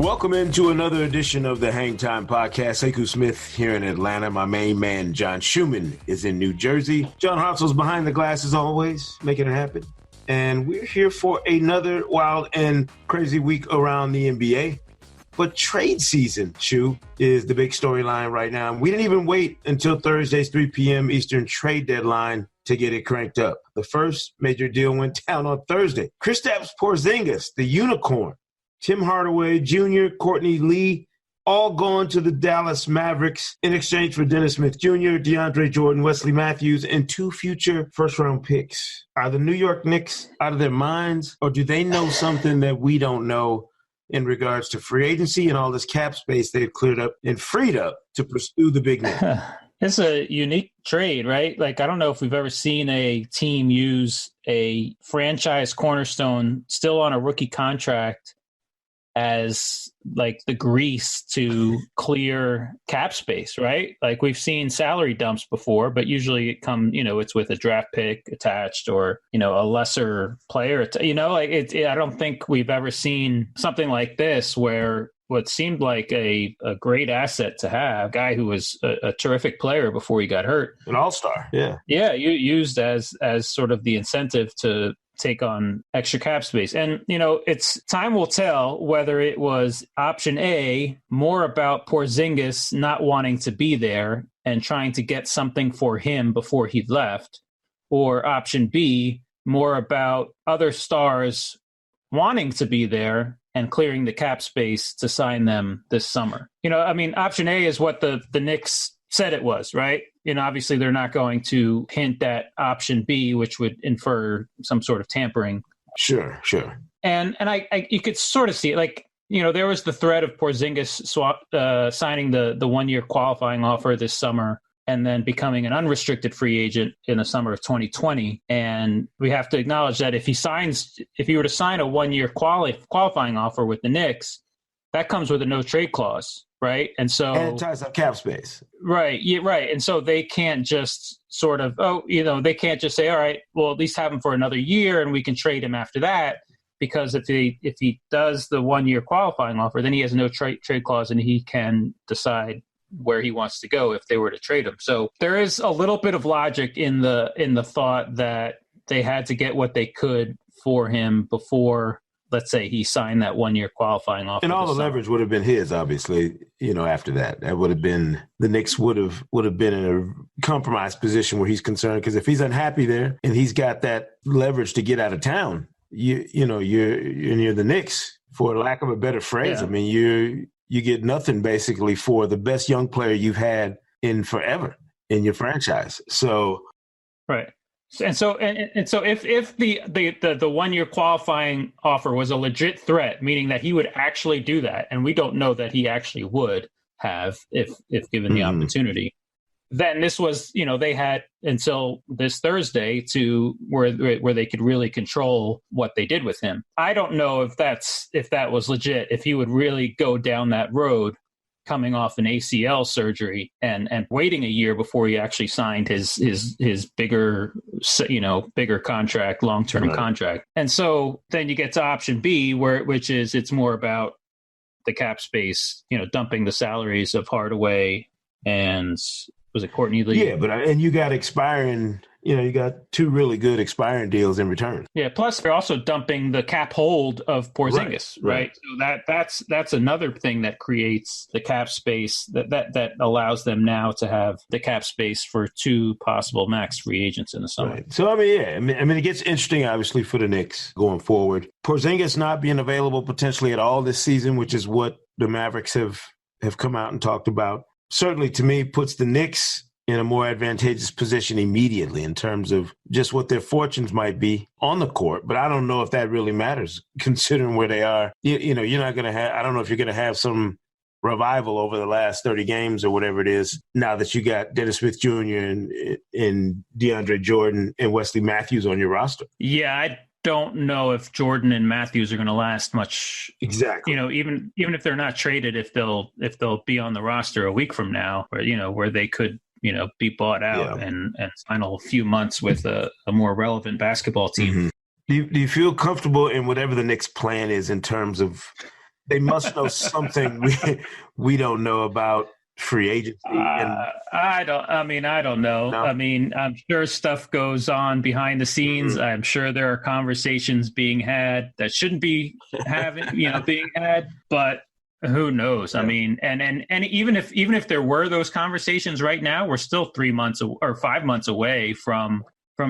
Welcome into another edition of the Hang Time Podcast. Sekou Smith here in Atlanta. My main man, John Schumann, is in New Jersey. John Hartzell's behind the glass as always, making it happen. And we're here for another wild and crazy week around the NBA. But trade season, Shu, is the big storyline right now. We didn't even wait until Thursday's 3 p.m. Eastern trade deadline to get it cranked up. The first major deal went down on Thursday. Kristaps Porzingis, the unicorn, Tim Hardaway Jr., Courtney Lee, all going to the Dallas Mavericks in exchange for Dennis Smith Jr., DeAndre Jordan, Wesley Matthews, and 2 future first-round picks. Are the New York Knicks out of their minds, or do they know something that we don't know in regards to free agency and all this cap space they've cleared up and freed up to pursue the big name? It's a unique trade, right? Like, I don't know if we've ever seen a team use a franchise cornerstone still on a rookie contract as like the grease to clear cap space, right? Like, we've seen salary dumps before, but usually it's with a draft pick attached or, a lesser player, I don't think we've ever seen something like this where what seemed like a great asset to have, a guy who was a terrific player before he got hurt. An all-star. Yeah. Yeah. Used as sort of the incentive to take on extra cap space. And, it's time will tell whether it was option A, more about Porzingis not wanting to be there and trying to get something for him before he left, or option B, more about other stars wanting to be there and clearing the cap space to sign them this summer. Option A is what the Knicks said it was, right? Obviously they're not going to hint at option B, which would infer some sort of tampering. Sure. And I you could sort of see it. Like, there was the threat of Porzingis signing the 1-year qualifying offer this summer and then becoming an unrestricted free agent in the summer of 2020. And we have to acknowledge that if he were to sign a 1-year qualifying offer with the Knicks, that comes with a no trade clause, right? And it ties up cap space. Right. Yeah, right. And so they can't just sort of, they can't just say, all right, well, at least have him for another year and we can trade him after that. Because if he does the 1-year qualifying offer, then he has no trade clause and he can decide where he wants to go if they were to trade him. So there is a little bit of logic in the thought that they had to get what they could for him before, let's say, he signed that 1-year qualifying offer. And all the leverage would have been his, obviously, after that. That would have been, the Knicks would have been in a compromised position where he's concerned. Because if he's unhappy there and he's got that leverage to get out of town, you're the Knicks, for lack of a better phrase. Yeah. I mean, you get nothing basically for the best young player you've had in forever in your franchise. So, right. And so if the 1-year qualifying offer was a legit threat, meaning that he would actually do that, and we don't know that he actually would have if given the opportunity, then this was, they had until this Thursday to where they could really control what they did with him. I don't know if that was legit, if he would really go down that road, coming off an ACL surgery and waiting a year before he actually signed his bigger contract, long-term contract. And so then you get to option B, which is it's more about the cap space, dumping the salaries of Hardaway and was it Courtney Lee? Yeah, and you got expiring, you got 2 really good expiring deals in return. Yeah, plus they're also dumping the cap hold of Porzingis, right? So that's another thing that creates the cap space that allows them now to have the cap space for 2 possible max free agents in the summer. Right. So it gets interesting, obviously, for the Knicks going forward. Porzingis not being available potentially at all this season, which is what the Mavericks have come out and talked about, certainly to me puts the Knicks in a more advantageous position immediately in terms of just what their fortunes might be on the court. But I don't know if that really matters considering where they are. You're not going to have, I don't know if you're going to have some revival over the last 30 games or whatever it is, now that you got Dennis Smith Jr. and DeAndre Jordan and Wesley Matthews on your roster. Yeah, I don't know if Jordan and Matthews are going to last much. Exactly. Even if they're not traded, if they'll be on the roster a week from now, where they could, be bought out and final few months with a more relevant basketball team. Mm-hmm. Do you feel comfortable in whatever the next plan is in terms of They must know something we don't know about free agency. And I don't know. no? I mean, I'm sure stuff goes on behind the scenes. Mhm. I'm sure there are conversations being had that shouldn't be being had, but who knows? Yeah. I mean, and even if there were those conversations right now, we're still 3 months or 5 months away from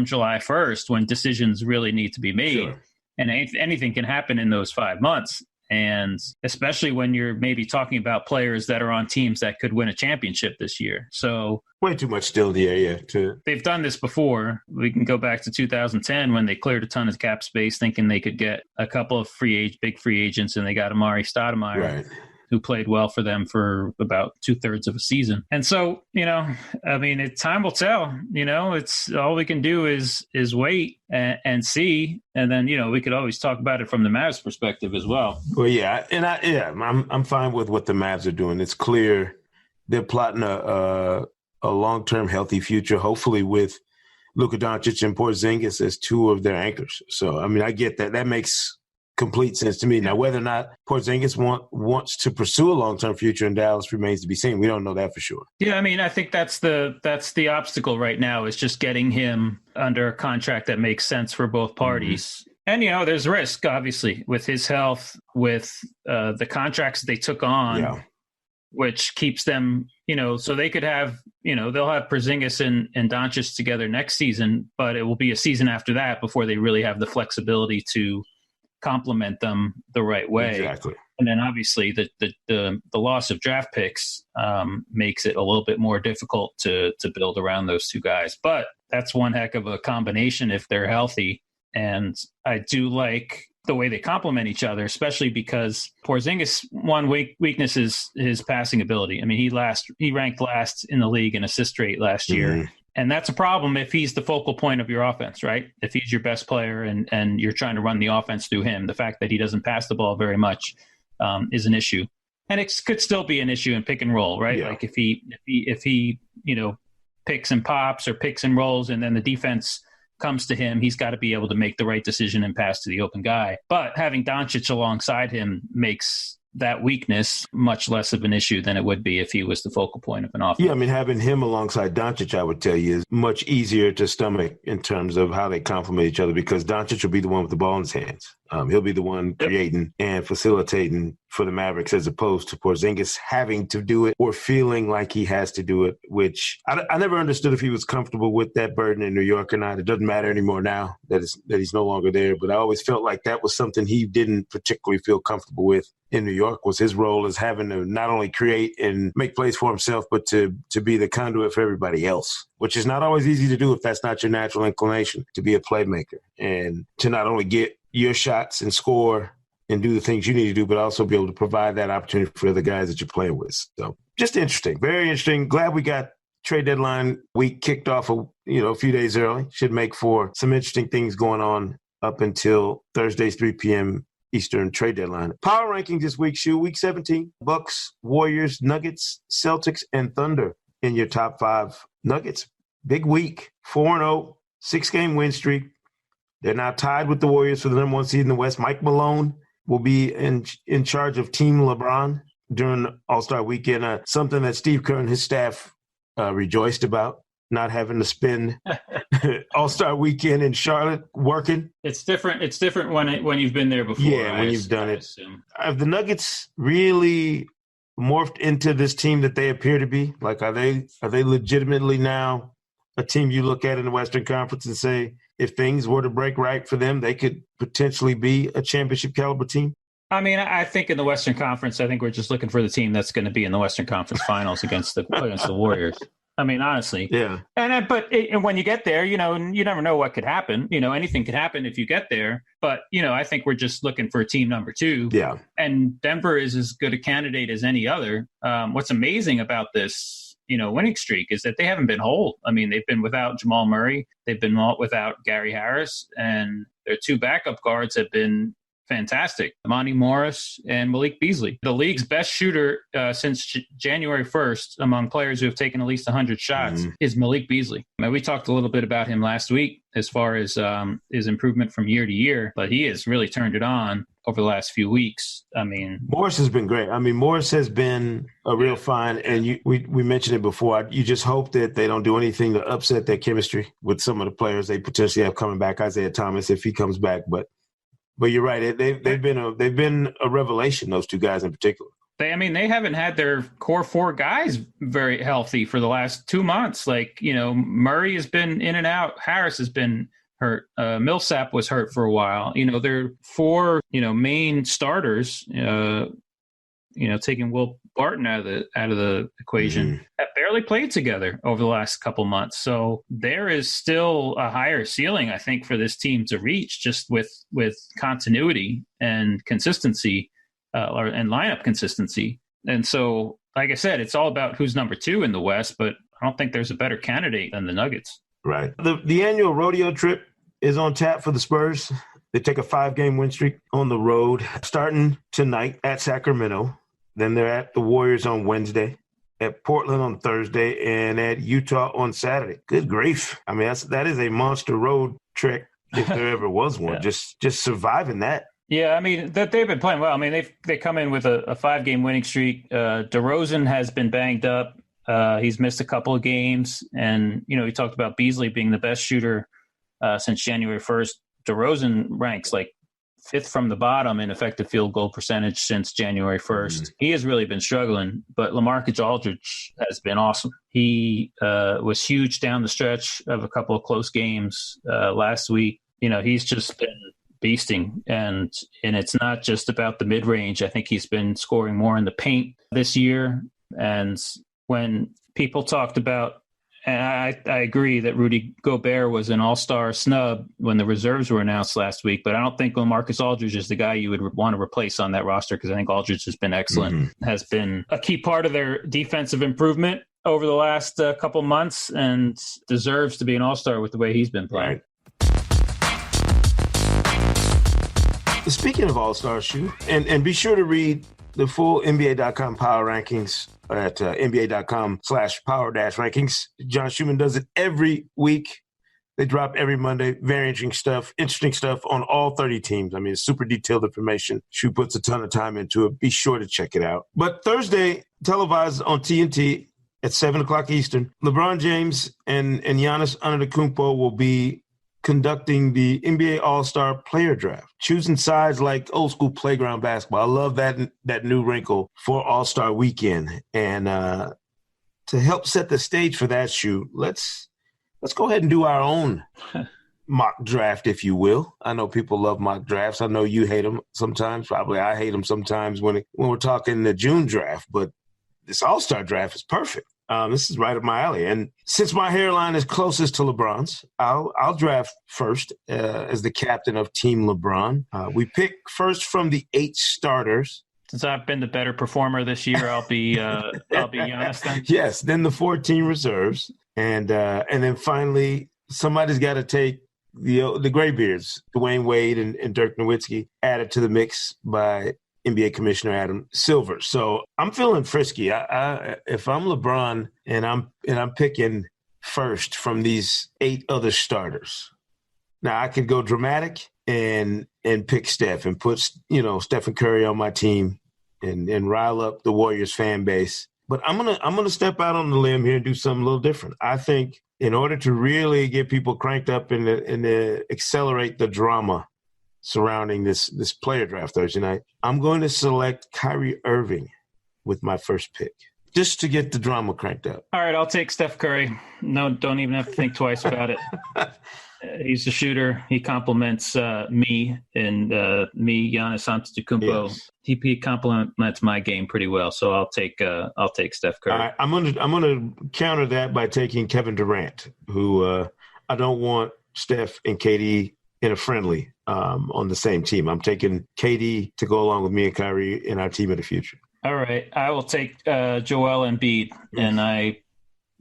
July 1st when decisions really need to be made. Sure. And anything can happen in those 5 months. And especially when you're maybe talking about players that are on teams that could win a championship this year. So Way too much still in the air, yeah. they've done this before. We can go back to 2010 when they cleared a ton of cap space thinking they could get a couple of big free agents, and they got Amari Stoudemire. Right. Who played well for them for about 2/3 of a season. And so, time will tell. It's all we can do is wait and see. And then, we could always talk about it from the Mavs perspective as well. Well, yeah, and I'm fine with what the Mavs are doing. It's clear they're plotting a long-term healthy future, hopefully with Luka Doncic and Porzingis as two of their anchors. So, I mean, I get that. That makes complete sense to me. Now, whether or not Porzingis wants to pursue a long-term future in Dallas remains to be seen. We don't know that for sure. Yeah, I mean, I think that's the obstacle right now is just getting him under a contract that makes sense for both parties. Mm-hmm. And, there's risk, obviously, with his health, with the contracts they took on, which keeps them, so they could have, they'll have Porzingis and Doncic together next season, but it will be a season after that before they really have the flexibility to complement them the right way. Exactly. And then obviously the loss of draft picks makes it a little bit more difficult to build around those two guys. But that's one heck of a combination if they're healthy. And I do like the way they complement each other, especially because Porzingis' one weakness is his passing ability. I mean, he ranked last in the league in assist rate last year. And that's a problem if he's the focal point of your offense, right? If he's your best player and you're trying to run the offense through him, the fact that he doesn't pass the ball very much is an issue. And it could still be an issue in pick and roll, right? Yeah. Like if he picks and pops or picks and rolls and then the defense comes to him, he's got to be able to make the right decision and pass to the open guy. But having Doncic alongside him makes that weakness much less of an issue than it would be if he was the focal point of an offense. Yeah, I mean, having him alongside Doncic, I would tell you, is much easier to stomach in terms of how they complement each other because Doncic will be the one with the ball in his hands. He'll be the one creating and facilitating for the Mavericks as opposed to Porzingis having to do it or feeling like he has to do it, which I never understood if he was comfortable with that burden in New York or not. It doesn't matter anymore now that he's no longer there, but I always felt like that was something he didn't particularly feel comfortable with in New York, was his role as having to not only create and make plays for himself, but to be the conduit for everybody else, which is not always easy to do if that's not your natural inclination, to be a playmaker and to not only get your shots and score and do the things you need to do, but also be able to provide that opportunity for the guys that you're playing with. So just interesting, very interesting. Glad we got trade deadline week kicked off a few days early. Should make for some interesting things going on up until Thursday's 3 p.m. Eastern trade deadline. Power rankings this week, week 17. Bucks, Warriors, Nuggets, Celtics, and Thunder in your top five. Nuggets, big week, 4-0, 6-game win streak. They're now tied with the Warriors for the number one seed in the West. Mike Malone will be in charge of Team LeBron during All-Star Weekend, something that Steve Kerr and his staff rejoiced about, not having to spend All-Star Weekend in Charlotte working. It's different. It's different when you've been there before. Yeah, when you've done it. Have the Nuggets really morphed into this team that they appear to be? Like, are they legitimately now a team you look at in the Western Conference and say, if things were to break right for them, they could potentially be a championship caliber team? I mean, I think in the Western Conference, I think we're just looking for the team that's going to be in the Western Conference Finals against the Warriors. I mean, honestly. Yeah. And when you get there, you never know what could happen. Anything could happen if you get there. But, I think we're just looking for team number two. Yeah. And Denver is as good a candidate as any other. What's amazing about this, winning streak is that they haven't been whole. I mean, they've been without Jamal Murray. They've been without Gary Harris. And their two backup guards have been fantastic. Monty Morris and Malik Beasley. The league's best shooter since January 1st among players who have taken at least 100 shots is Malik Beasley. I mean, we talked a little bit about him last week as far as his improvement from year to year, but he has really turned it on over the last few weeks. I mean, Morris has been great. I mean, Morris has been a real find, and we mentioned it before. You just hope that they don't do anything to upset their chemistry with some of the players they potentially have coming back. Isaiah Thomas, if he comes back, but you're right. They've been a revelation. Those two guys in particular. They haven't had their core four guys very healthy for the last 2 months. Like, Murray has been in and out. Harris has been hurt. Millsap was hurt for a while. Their four, main starters, taking Will Barton out of the equation, have barely played together over the last couple months. So there is still a higher ceiling, I think, for this team to reach just with continuity and consistency. And lineup consistency. And so, like I said, it's all about who's number 2 in the West, but I don't think there's a better candidate than the Nuggets. Right. The annual rodeo trip is on tap for the Spurs. They take a 5-game win streak on the road, starting tonight at Sacramento. Then they're at the Warriors on Wednesday, at Portland on Thursday, and at Utah on Saturday. Good grief. I mean, that is a monster road trip if there ever was one. Yeah. Just surviving that. Yeah, I mean, that they've been playing well. I mean, they come in with a 5-game winning streak. DeRozan has been banged up. He's missed a couple of games. And, we talked about Beasley being the best shooter since January 1st. DeRozan ranks like 5th from the bottom in effective field goal percentage since January 1st. He has really been struggling, but LaMarcus Aldridge has been awesome. He was huge down the stretch of a couple of close games last week. He's just been beasting, and it's not just about the mid-range. I think he's been scoring more in the paint this year. And when people talked about, and I agree that Rudy Gobert was an all-star snub when the reserves were announced last week, but I don't think LaMarcus Aldridge is the guy you would want to replace on that roster, because I think Aldridge has been excellent, has been a key part of their defensive improvement over the last couple months, and deserves to be an all-star with the way he's been playing. Right. Speaking of all-star shoe, and be sure to read the full NBA.com power rankings at NBA.com/power-rankings. John Schumann does it every week. They drop every Monday. Very interesting stuff on all 30 teams. I mean, it's super detailed information. Shu puts a ton of time into it. Be sure to check it out. But Thursday, televised on TNT at 7 o'clock Eastern, LeBron James and Giannis Antetokounmpo will be conducting the NBA All-Star Player Draft, choosing sides like old school playground basketball. I love that new wrinkle for All-Star Weekend. And to help set the stage for that, Shu, let's go ahead and do our own mock draft, if you will. I know people love mock drafts. I know you hate them sometimes. Probably I hate them sometimes when we're talking the June draft. But this All-Star draft is perfect. This is right up my alley. And since my hairline is closest to LeBron's, I'll draft first as the captain of Team LeBron. We pick first from the 8 starters. Since I've been the better performer this year, I'll be Giannis then. Yes, then the 14 reserves. And then finally, somebody's got to take the graybeards, Dwayne Wade and Dirk Nowitzki, added to the mix by NBA Commissioner Adam Silver. So I'm feeling frisky. If I'm LeBron and I'm picking first from these 8 other starters, now I could go dramatic and pick Steph and put Stephen Curry on my team and rile up the Warriors fan base. But I'm gonna step out on the limb here and do something a little different. I think in order to really get people cranked up and accelerate the drama surrounding this player draft Thursday night, I'm going to select Kyrie Irving with my first pick, just to get the drama cranked up. All right, I'll take Steph Curry. No, don't even have to think twice about it. He's a shooter. He compliments me and me, Giannis Antetokounmpo. Yes. He compliments my game pretty well, so I'll take Steph Curry. All right, I'm gonna counter that by taking Kevin Durant, who I don't want Steph and KD in a friendly on the same team. I'm taking KD to go along with me and Kyrie in our team of the future. All right. I will take Joel Embiid, and I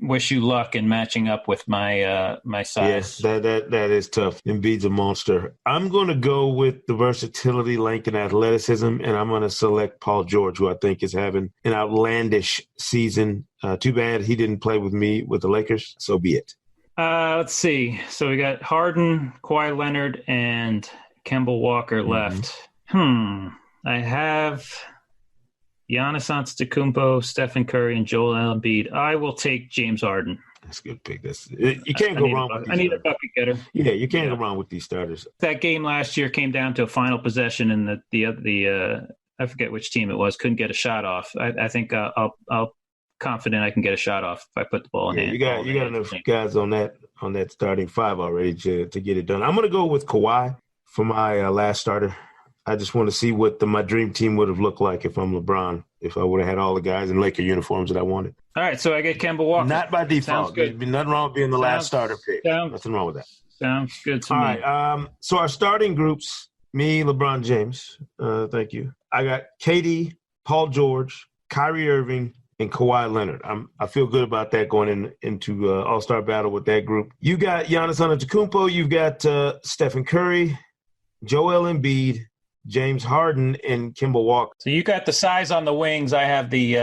wish you luck in matching up with my my size. Yes, that is tough. Embiid's a monster. I'm going to go with the versatility, length, and athleticism, and I'm going to select Paul George, who I think is having an outlandish season. Too bad he didn't play with me with the Lakers. So be it. Let's see. So we got Harden, Kawhi Leonard, and Kemba Walker left. I have Giannis Antetokounmpo, Stephen Curry, and Joel Embiid. I will take James Harden. That's a good pick. You can't go wrong with these. I need a bucket getter. Yeah, you can't go wrong with these starters. That game last year came down to a final possession, and the I forget which team it was, couldn't get a shot off. I think I'll confident I can get a shot off if I put the ball in hand. You got enough guys on that starting five already to get it done. I'm going to go with Kawhi for my last starter. I just want to see what my dream team would have looked like if I'm LeBron, if I would have had all the guys in Laker uniforms that I wanted. All right, so I get Kemba Walker. Not by default. There's been nothing wrong with being the last starter pick. Nothing wrong with that. Sounds good to me. All right, so our starting groups, me, LeBron James, thank you. I got KD, Paul George, Kyrie Irving, and Kawhi Leonard. I feel good about that going into All-Star battle with that group. You got Giannis Antetokounmpo. You've got Stephen Curry, Joel Embiid, James Harden, and Kemba Walker. So you got the size on the wings. I have the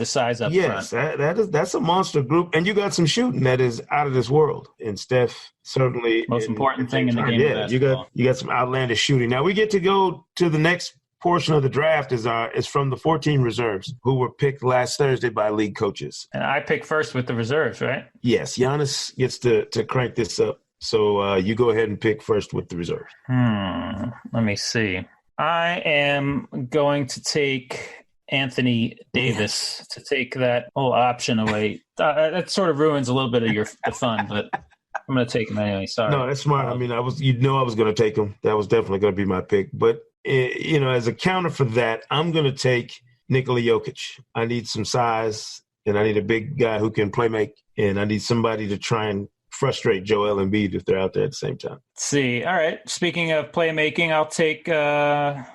size up front. Yes, that's a monster group, and you got some shooting that is out of this world. And Steph certainly most important thing in the game. Yeah, you got some outlandish shooting. Now we get to go to the next portion of the draft is from the 14 reserves who were picked last Thursday by league coaches. And I pick first with the reserves, right? Yes, Giannis gets to crank this up. So you go ahead and pick first with the reserves. Let me see. I am going to take Anthony Davis to take that whole option away. That sort of ruins a little bit of the fun, but I'm going to take him anyway. Sorry. No, that's smart. I mean, I was going to take him. That was definitely going to be my pick. But, as a counter for that, I'm going to take Nikola Jokic. I need some size, and I need a big guy who can play make, and I need somebody to try and frustrate Joel Embiid if they're out there at the same time. Let's see. All right. Speaking of playmaking, I'll take I'll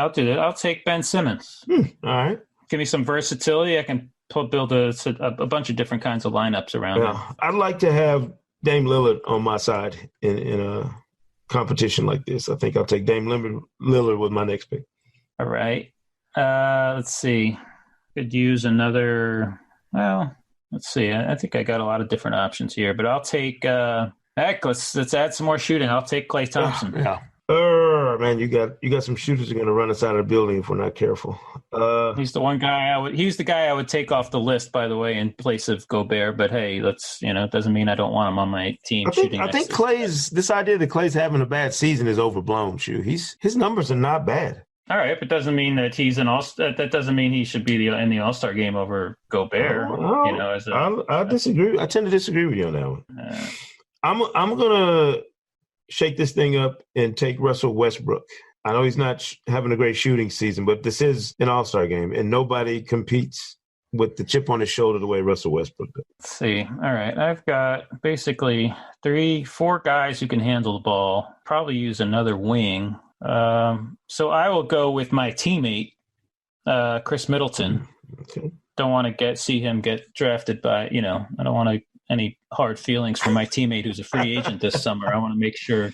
do that. I'll take Ben Simmons. All right. Give me some versatility. I can build a bunch of different kinds of lineups around him. I'd like to have Dame Lillard on my side in a competition like this. I think I'll take Dame Lillard with my next pick. All right. Let's see. Could use another. Well, let's see. I think I got a lot of different options here, but I'll take. Heck, let's add some more shooting. I'll take Klay Thompson. Yeah. Man, you got some shooters who are going to run us out of the building if we're not careful. He's the one guy he's the guy I would take off the list, by the way, in place of Gobert. But hey, it doesn't mean I don't want him on my team. I think this idea that Klay's having a bad season is overblown. His numbers are not bad. All right, but doesn't mean that he's that doesn't mean he should be in the All-Star game over Gobert. I disagree. I tend to disagree with you on that one. I'm gonna shake this thing up and take Russell Westbrook. I know he's not having a great shooting season, but this is an All-Star game, and nobody competes with the chip on his shoulder the way Russell Westbrook does. Let's see. All right, I've got basically 3-4 guys who can handle the ball. Probably use another wing. So I will go with my teammate, Chris Middleton. Okay. Don't want to see him get drafted by, I don't want any hard feelings for my teammate who's a free agent this summer. I want to make sure,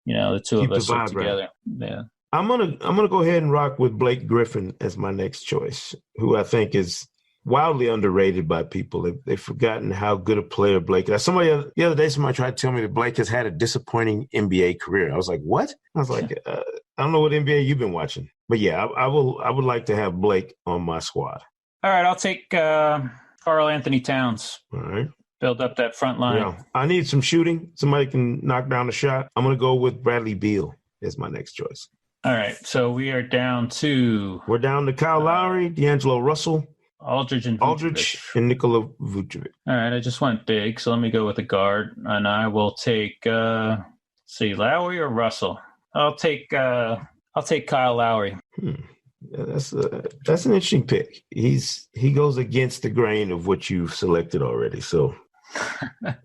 the two of us are together. Right. Yeah. I'm gonna go ahead and rock with Blake Griffin as my next choice, who I think is wildly underrated by people. They've forgotten how good a player Blake is. The other day, somebody tried to tell me that Blake has had a disappointing NBA career. I was like, what? I was like, I don't know what NBA you've been watching. But yeah, I would like to have Blake on my squad. All right, I'll take Karl Anthony Towns. All right. Build up that front line. Yeah. I need some shooting. Somebody can knock down a shot. I'm going to go with Bradley Beal as my next choice. All right, so we're down to Kyle Lowry, D'Angelo Russell, Aldridge and Nikola Vucevic. All right, I just went big, so let me go with a guard, and I will take Lowry or Russell. I'll take Kyle Lowry. Yeah, that's an interesting pick. He goes against the grain of what you've selected already. So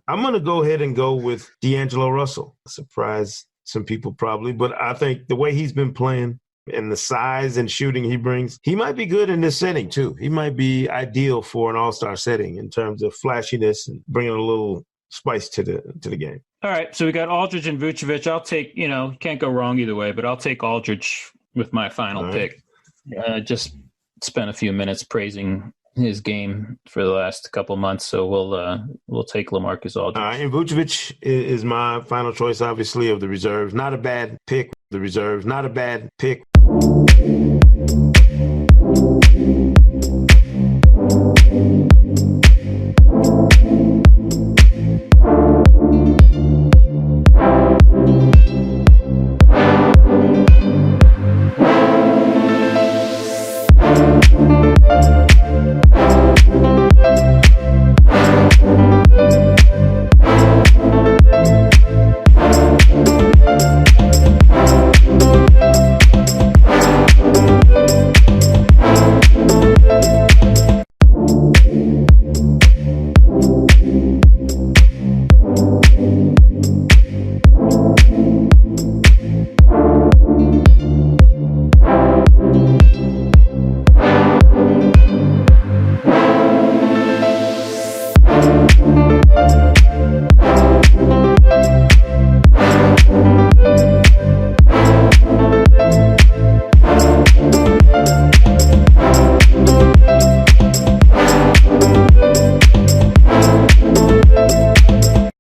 I'm going to go ahead and go with D'Angelo Russell. Surprise some people probably, but I think the way he's been playing and the size and shooting he brings, he might be good in this setting too. He might be ideal for an all-star setting in terms of flashiness and bringing a little spice to the game. All right, so we got Aldridge and Vucevic. I'll take, can't go wrong either way, but I'll take Aldridge with my final pick. Just spent a few minutes praising his game for the last couple months, so we'll take LaMarcus Aldridge. And Vucevic is my final choice, obviously, of the reserves. Not a bad pick. The reserves, not a bad pick.